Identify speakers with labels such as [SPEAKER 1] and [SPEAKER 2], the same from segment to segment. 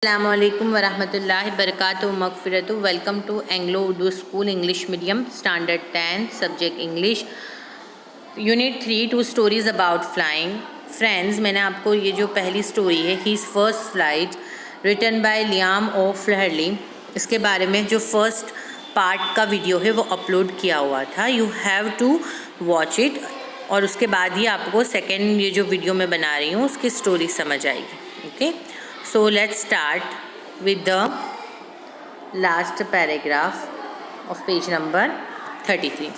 [SPEAKER 1] अस्सलामुअलैकुम वरहमतुल्लाहि वबरकातुहू मगफिरतु। Welcome to Anglo Urdu school English medium standard 10 subject English unit 3 two stories about flying. Friends, मैंने आपको ये जो पहली स्टोरी है his first flight written by Liam O'Flaherty, इसके बारे में जो फर्स्ट पार्ट का वीडियो है वो अपलोड किया हुआ था। You have to watch it और उसके बाद ही आपको सेकेंड ये जो वीडियो मैं बना रही हूँ उसकी स्टोरी समझ आएगी। Okay, so let's start with the last paragraph of page number 33.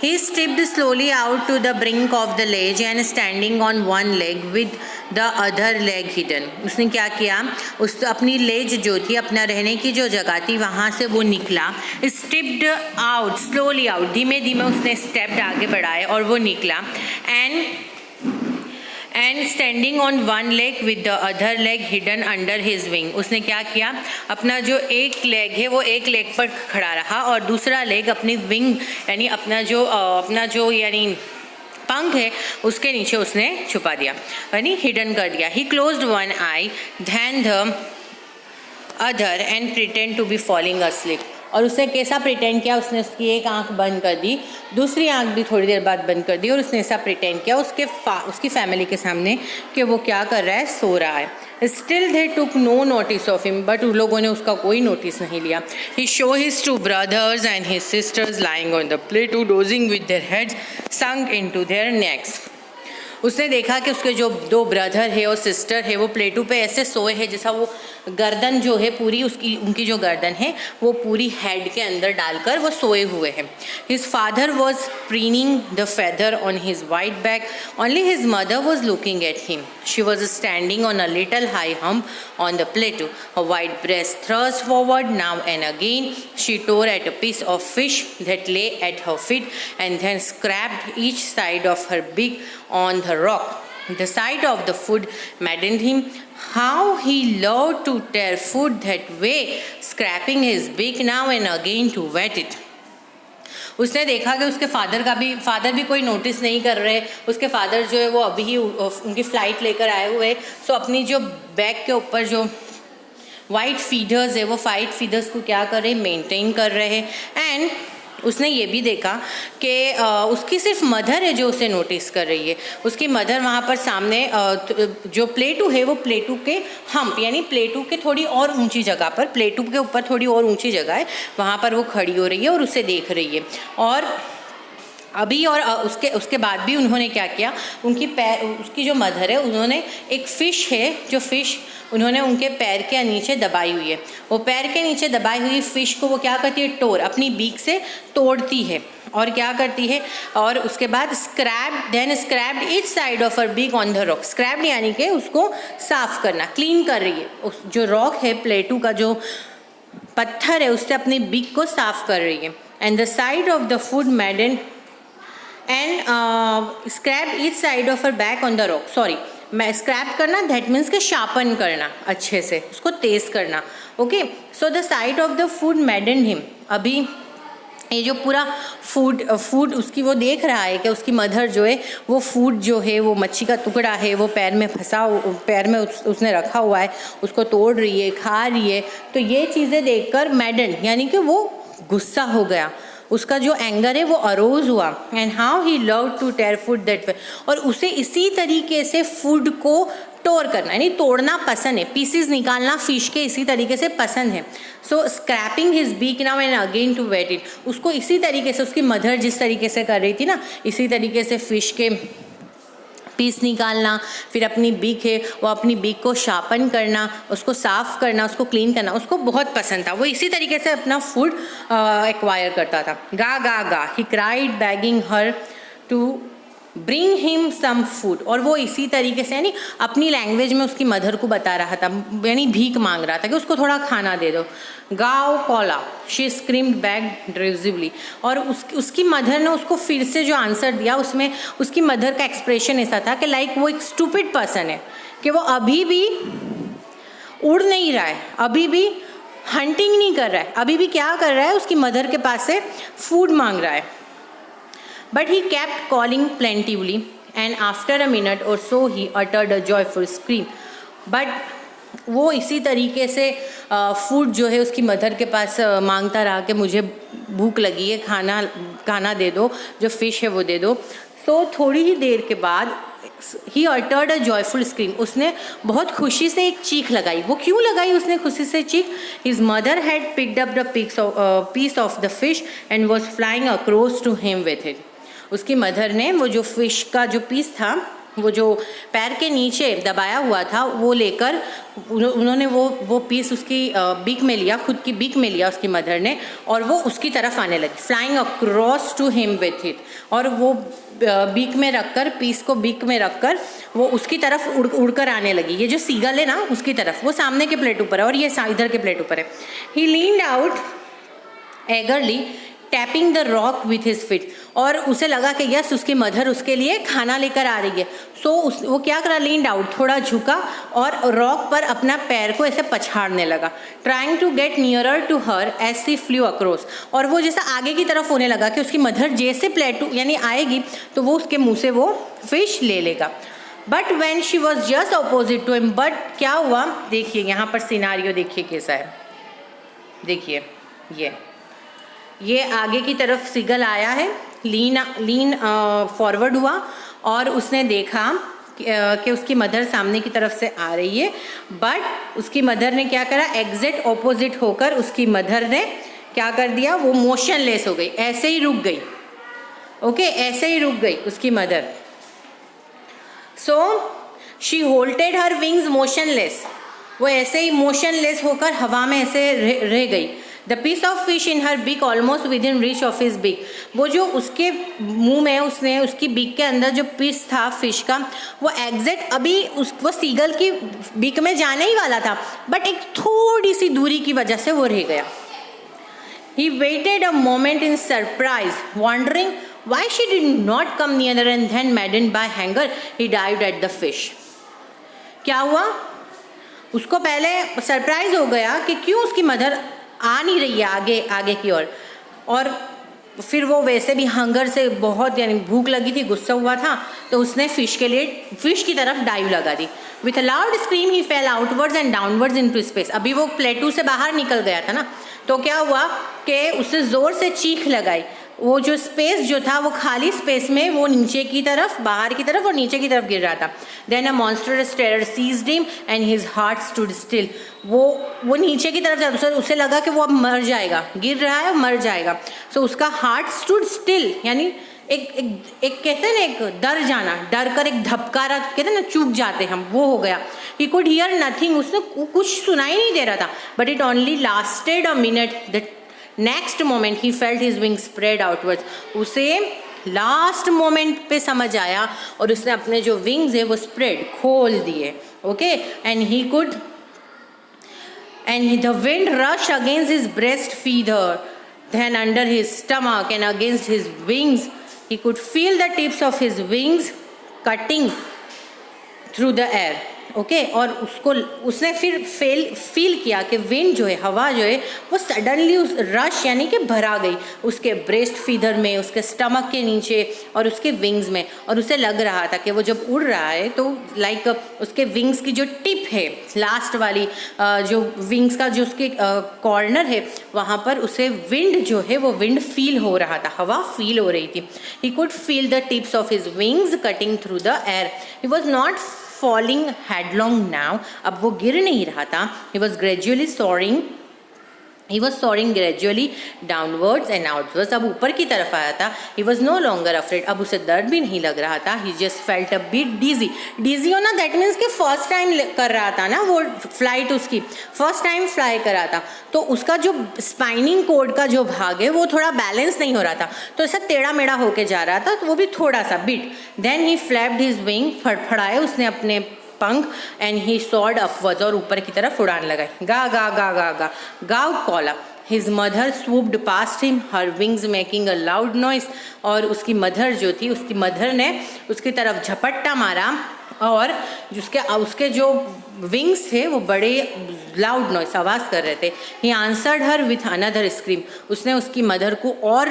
[SPEAKER 1] He stepped slowly out to the brink of the ledge and standing on one leg with the other leg hidden. उसने क्या किया, उस अपनी लेज जो थी, अपना रहने की जो जगह थी, वहाँ से वो निकला। स्टेप्ड आउट, स्लोली आउट, धीमे धीमे उसने स्टेप्ड आगे बढ़ाए और वो निकला। And standing on one leg with the other leg hidden under his wing, उसने क्या किया, अपना जो एक लेग है वो एक लेग पर खड़ा रहा और दूसरा लेग अपनी विंग यानी अपना जो यानी पंख है उसके नीचे उसने छुपा दिया, यानी हिडन कर दिया। He closed one eye then the other and pretend to be falling asleep, और उसने कैसा प्रिटेंड किया, उसने उसकी एक आंख बंद कर दी, दूसरी आंख भी थोड़ी देर बाद बंद कर दी और उसने ऐसा प्रिटेंड किया उसकी फैमिली के सामने कि वो क्या कर रहा है, सो रहा है। Still they took no notice of him, but उन लोगों ने उसका कोई नोटिस नहीं लिया। He saw his two brothers and his sisters lying on the plateau dozing with their heads sunk into their necks, उसने देखा कि उसके जो दो ब्रदर है और सिस्टर है वो प्लेटू पे ऐसे सोए हैं जैसा वो गर्दन जो है पूरी उनकी जो गर्दन है वो पूरी हेड के अंदर डालकर वो सोए हुए हैं। His father was preening the feather on his white back, only his mother was looking at him. She was standing on a little high hump on the प्लेटू, her white breast thrust forward now and again. She tore at a piece of fish that lay at her feet and then scraped each side of her beak on the rock. The sight of the food maddened him. How he loved to tear food that way, scraping his beak now and again to wet it. उसने देखा कि उसके father भी कोई notice नहीं कर रहे। उसके फादर जो है वो अभी ही उनकी फ़्लाइट लेकर आए हुए, सो अपनी जो बैक के ऊपर जो वाइट फीडर्स है वो वाइट फीडर्स को क्या कर रहे हैं, मेंटेन कर रहे हैं। एंड उसने ये भी देखा कि उसकी सिर्फ मदर है जो उसे नोटिस कर रही है। उसकी मदर वहाँ पर सामने जो प्लेटू है वो प्लेटू के हम्प यानी प्लेटू के थोड़ी और ऊंची जगह पर, प्लेटू के ऊपर थोड़ी और ऊंची जगह है, वहाँ पर वो खड़ी हो रही है और उसे देख रही है। और अभी और उसके बाद भी उन्होंने क्या किया, उसकी जो मदर है उन्होंने एक फ़िश है जो फ़िश उन्होंने उनके पैर के नीचे दबाई हुई है, वो पैर के नीचे दबाई हुई फ़िश को वो क्या करती है, अपनी बीक से तोड़ती है और क्या करती है, और उसके बाद scraped each side of her beak on the rock. Scraped यानी कि उसको साफ़ करना, क्लीन कर रही है, उस जो रॉक है प्लेटू का जो पत्थर है उससे अपनी बीक को साफ़ कर रही है। And the side of the food मैडन and scrap each side of her back on the rock. Sorry, मैं स्क्रैप करना दैट मीन्स के शार्पन करना, अच्छे से उसको तेज़ करना। Okay, so the side of the food मैडन him, अभी ये जो पूरा फूड उसकी वो देख रहा है कि उसकी मदर जो है वो फूड जो है वो मच्छी का टुकड़ा है वो पैर में उसने रखा हुआ है, उसको तोड़ रही है, खा रही है। तो ये चीज़ें देखकर मैडन यानी कि वो गुस्सा हो गया, उसका जो एंगर है वो अरोज हुआ। And how he love to tear food that way, और उसे इसी तरीके से फूड को टोर करना यानी तोड़ना पसंद है, पीसेस निकालना फिश के इसी तरीके से पसंद है। So scraping his beak now and again to whet it, उसको इसी तरीके से उसकी मदर जिस तरीके से कर रही थी ना, इसी तरीके से फ़िश के पीस निकालना, फिर अपनी बीक है वो अपनी बीक को शार्पन करना, उसको साफ़ करना, उसको क्लीन करना, उसको बहुत पसंद था। वो इसी तरीके से अपना फूड एक्वायर करता था। गा गा गा, he cried begging her to bring him some food, और वो इसी तरीके से यानी अपनी लैंग्वेज में उसकी मदर को बता रहा था, यानी भीख मांग रहा था कि उसको थोड़ा खाना दे दो। गाओ कॉला, शी स्क्रीम्ड बैक ड्रिजिवली, और उसकी मदर ने उसको फिर से जो आंसर दिया उसमें उसकी मदर का एक्सप्रेशन ऐसा था कि लाइक वो एक स्टूपिड पर्सन है, कि वो अभी भी उड़ नहीं रहा है, अभी भी हंटिंग नहीं कर रहा है, अभी भी क्या कर रहा है, उसकी मदर के पास से फूड मांग रहा है। But he kept calling plaintively, and after a minute or so he uttered a joyful scream. But वो इसी तरीके से फूड जो है उसकी मदर के पास मांगता रहा कि मुझे भूख लगी है, खाना दे दो, जो फ़िश है वो दे दो। तो थोड़ी ही देर के बाद he uttered a joyful scream, उसने बहुत खुशी से एक चीख लगाई। वो क्यों लगाई उसने खुशी से चीख? His mother had picked up the piece of the fish and was flying across to him with it. उसकी मदर ने वो जो फिश का जो पीस था, वो जो पैर के नीचे दबाया हुआ था, वो लेकर उन्होंने वो पीस उसकी बीक में लिया, खुद की बीक में लिया उसकी मदर ने, और वो उसकी तरफ आने लगी, flying across to him with it. और वो बीक में रखकर, पीस को बीक में रखकर वो उसकी तरफ उड़कर आने लगी। ये जो सीगल है ना, उसकी तरफ, वो सामने के प्लेट ऊपर है और ये इधर के प्लेट ऊपर है। He leaned out eagerly tapping the rock with his feet, और उसे लगा कि यस उसकी मदर उसके लिए खाना लेकर आ रही है। सो वो क्या करा, लीन्ड आउट, थोड़ा झुका और रॉक पर अपना पैर को ऐसे पछाड़ने लगा। Trying to get nearer to her as she flew across, और वो जैसा आगे की तरफ होने लगा कि उसकी मदर जैसे प्लेटू यानी आएगी तो वो उसके मुँह से वो फिश ले लेगा। But when she was just opposite to him, but क्या हुआ, देखिए यहाँ पर सिनारियो देखिए कैसा है। देखिए ये आगे की तरफ सीगल आया है, लीन फॉरवर्ड हुआ और उसने देखा कि उसकी मदर सामने की तरफ से आ रही है। बट उसकी मदर ने क्या करा, एग्जैक्ट ऑपोजिट होकर उसकी मदर ने क्या कर दिया, वो मोशनलेस हो गई, ऐसे ही रुक गई। ओके, ऐसे ही रुक गई उसकी mother. So she halted her wings motionless, वो ऐसे ही मोशनलेस होकर हवा में ऐसे रह गई। The piece of fish in her beak almost within reach of his beak, वो जो उसके मुंह में उसने उसकी बीक के अंदर जो पीस था फिश का, वो एग्जैक्ट अभी वो सीगल की बीक में जाने ही वाला था, बट एक थोड़ी सी दूरी की वजह से वो रह गया। He waited a moment in surprise, wondering why she did not come nearer, and then maddened by anger, he dived at the fish. क्या हुआ, उसको पहले सरप्राइज हो गया कि क्यों उसकी मदर आ नहीं रही है आगे की ओर, और फिर वो वैसे भी हंगर से बहुत, यानी भूख लगी थी, गुस्सा हुआ था, तो उसने फिश की तरफ डाइव लगा दी। With a loud scream he fell outwards and downwards into space. अभी वो प्लेटू से बाहर निकल गया था ना, तो क्या हुआ कि उससे ज़ोर से चीख लगाई। वो जो स्पेस जो था, वो खाली स्पेस में वो नीचे की तरफ, बाहर की तरफ और नीचे की तरफ गिर रहा था। Then a monstrous terror seized him and his heart stood still. वो नीचे की तरफ, उसे लगा कि वो अब मर जाएगा, गिर रहा है, मर जाएगा। सो उसका हार्ट स्टूड स्टिल, यानी एक कहते हैं ना, एक डर जाना, डर कर एक धबकारा, कहते हैं ना चूक जाते हम, वो हो गया। ही कुड हियर नथिंग, उसने कुछ सुनाई नहीं दे रहा था। But it only lasted a minute, the next moment he felt his wing spread outwards. उसे लास्ट मोमेंट पे समझ आया और उसने अपने जो विंग्स है वो स्प्रेड, खोल दिए। Okay, and the wind rushed against his breast feather, then under his stomach and against his wings. He could feel the tips of his wings cutting through the air. Okay, और उसने फिर feel किया कि wind जो है, हवा जो है, वो सडनली उस रश यानी कि भरा गई उसके ब्रेस्ट फीदर में, उसके स्टमक के नीचे और उसके विंग्स में। और उसे लग रहा था कि वो जब उड़ रहा है तो लाइक उसके विंग्स की जो टिप है, लास्ट वाली जो विंग्स का जो उसके कॉर्नर है, वहाँ पर उसे विंड जो है वो विंड फील हो रहा था, हवा फील हो रही थी। He could feel the tips of his wings cutting through the air. He was not falling headlong now, अब वो गिर नहीं रहा था। he was soaring gradually downwards and outwards, अब ऊपर की तरफ आया था। he was no longer afraid, अब उसे दर्द भी नहीं लग रहा था। he just felt a bit dizzy होना, that means कि फर्स्ट टाइम कर रहा था ना वो फ्लाइट, उसकी फर्स्ट टाइम फ्लाई कर रहा था, तो उसका जो स्पाइनिंग कोड का जो भाग है वो थोड़ा बैलेंस नहीं हो रहा था, तो ऐसा टेढ़ा मेढ़ा होके जा रहा था, तो वो भी थोड़ा सा bit. Then he flapped his wing, फड़फड़ाए उसने अपने पंख, एंड ही सॉर्ड अपवर्ड्स, और ऊपर की तरफ उड़ान लगाई। गा गा गा गा गा गाउ कॉला। His mother swooped past him, her wings making a loud noise, और उसकी मदर जो थी, उसकी मदर ने उसकी तरफ झपट्टा मारा और उसके जो विंग्स थे वो बड़े लाउड नॉइस आवाज़ कर रहे थे। He answered her with another scream, उसने उसकी मदर को और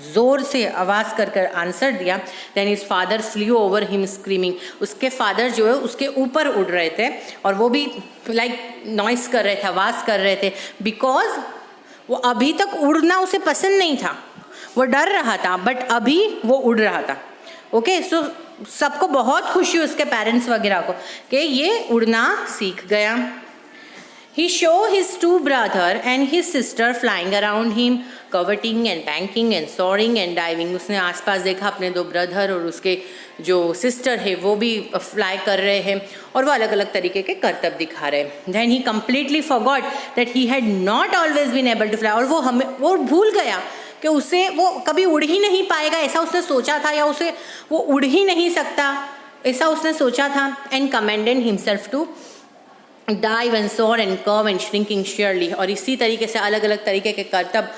[SPEAKER 1] ज़ोर से आवाज़ कर कर आंसर दिया। Then his father flew over him screaming, उसके फादर जो है उसके ऊपर उड़ रहे थे और वो भी लाइक नॉइस कर रहे थे, आवाज़ कर रहे थे, बिकॉज वो अभी तक उड़ना उसे पसंद नहीं था, वो डर रहा था, बट अभी वो उड़ रहा था। ओके, सो सबको बहुत खुशी हुई, उसके पेरेंट्स वगैरह को, कि ये उड़ना सीख गया। He showed his two brothers and his sister flying around him, coveting and banking and soaring and diving. उसने आसपास देखा अपने दो ब्रदर और उसके जो सिस्टर है वो भी फ्लाई कर रहे हैं और वो अलग अलग तरीके के करतब दिखा रहे हैं। Then he completely forgot that he had not always been able to fly, और वो भूल गया कि उसे वो कभी उड़ ही नहीं पाएगा, ऐसा उसने सोचा था, या उसे वो उड़ ही नहीं सकता ऐसा उसने सोचा था। And commended himself to dive and सोर एंड कर्व एंड श्रिंकिंग शेयरली, और इसी तरीके से अलग अलग तरीके के करतब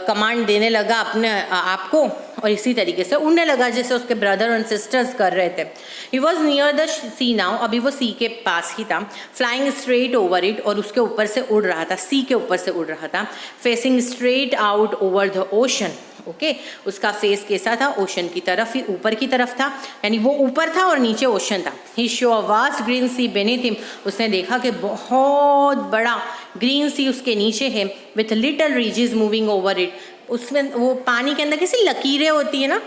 [SPEAKER 1] कमांड देने लगा अपने आपको, और इसी तरीके से उड़ने लगा जैसे उसके ब्रदर एंड सिस्टर्स कर रहे थे। He was near the sea now, अभी वो सी के पास ही था। फ्लाइंग स्ट्रेट ओवर इट, और उसके ऊपर से उड़ रहा था, सी के ऊपर से उड़ रहा था। Facing straight out over the ocean, okay, उसका फेस कैसा था, ओशन की तरफ ही, ऊपर की तरफ था, यानी वो ऊपर था और नीचे ओशन था। He saw a vast green sea beneath him, उसने देखा कि बहुत बड़ा ग्रीन सी उसके नीचे है, with little ridges moving over it, उसमें वो पानी के अंदर कैसी लकीरें होती है ना,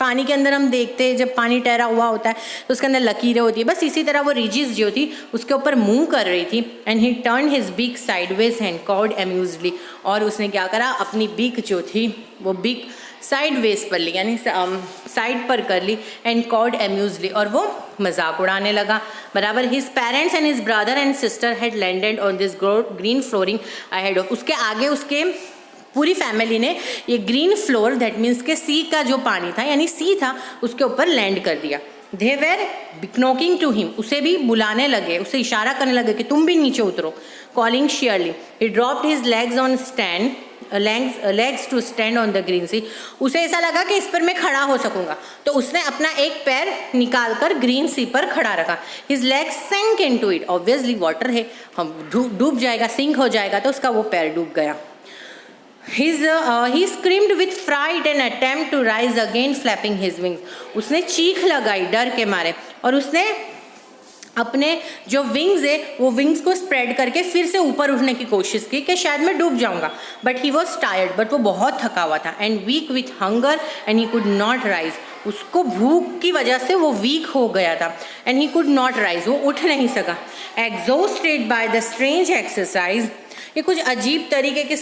[SPEAKER 1] पानी के अंदर हम देखते हैं जब पानी ठहरा हुआ होता है तो उसके अंदर लकीरें होती है, बस इसी तरह वो रिजिस जो थी उसके ऊपर मूव कर रही थी। And he turn his beak sideways and cawed amusedly, और उसने क्या करा, अपनी बीक जो थी वो बीक साइडवेज पर ली, यानी साइड पर कर ली, एंड कॉड अम्यूजली, और वो मजाक उड़ाने लगा बराबर। His parents and his brother and sister had landed on this green flooring ahead of, उसके आगे उसके पूरी फैमिली ने ये ग्रीन फ्लोर, दैट मीन्स के सी का जो पानी था यानी सी था, उसके ऊपर लैंड कर दिया। They were knocking to him, उसे भी बुलाने लगे, उसे इशारा करने लगे कि तुम भी नीचे उतरो। Calling shrilly, he dropped his legs on stand, legs to stand on the green sea, उसे ऐसा लगा कि इस पर मैं खड़ा हो सकूंगा, तो उसने अपना एक पैर निकाल कर ग्रीन सी पर खड़ा रखा। His legs sank into it, obviously water है, हम डूब जाएगा, सिंक हो जाएगा, तो उसका वो पैर डूब गया। He screamed with fright and attempt to rise again, flapping his wings. उसने चीख लगाई डर के मारे, और उसने अपने जो विंग्स है वो विंग्स को स्प्रेड करके फिर से ऊपर उठने की कोशिश की कि शायद मैं डूब जाऊंगा, but he was tired, but वो बहुत थका हुआ था, and weak with hunger and he could not rise, उसको भूख की वजह से वो वीक हो गया था, and he could not rise, वो उठ नहीं सका। Exhausted by the strange exercise, ये कुछ अजीब तरीके के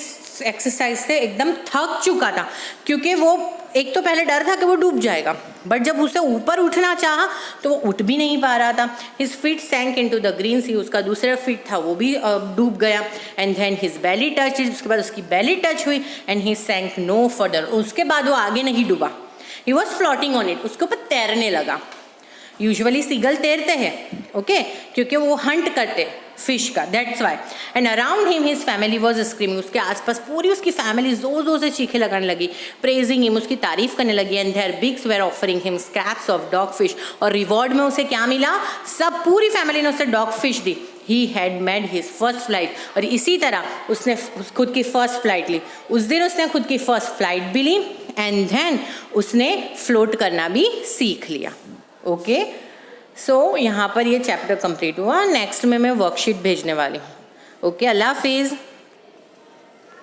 [SPEAKER 1] एक्सरसाइज से एकदम थक चुका था, क्योंकि वो एक तो पहले डर था कि वो डूब जाएगा, बट जब उसे ऊपर उठना चाहा तो वो उठ भी नहीं पा रहा था। His feet sank into the green sea, उसका दूसरा फीट था वो भी डूब गया। And then his belly touch, उसके बाद उसकी बेली टच हुई, and he sank no further, उसके बाद वो आगे नहीं डूबा। He was floating on it, उसके ऊपर तैरने लगा। यूजुअली सीगल तैरते हैं, ओके, क्योंकि वो हंट करते फिश का, that's why. And around him his family was screaming, उसके आसपास पूरी उसकी फैमिली जोर जोर से चीखें लगाने लगी, प्रेजिंग हिम, उसकी तारीफ करने लगी। And their beaks were offering him scraps of dog fish, और रिवॉर्ड में उसे क्या मिला, सब पूरी फैमिली ने उसे डॉग फिश दी। He had made his first flight, और इसी तरह उसने खुद की फर्स्ट फ्लाइट ली। उस दिन उसने खुद की फर्स्ट फ्लाइट भी ली, एंड देन उसने फ्लोट करना भी सीख लिया। ओके, सो यहाँ पर ये चैप्टर कंप्लीट हुआ। नेक्स्ट में मैं वर्कशीट भेजने वाली हूँ। ओके, अल्लाह हाफिज़।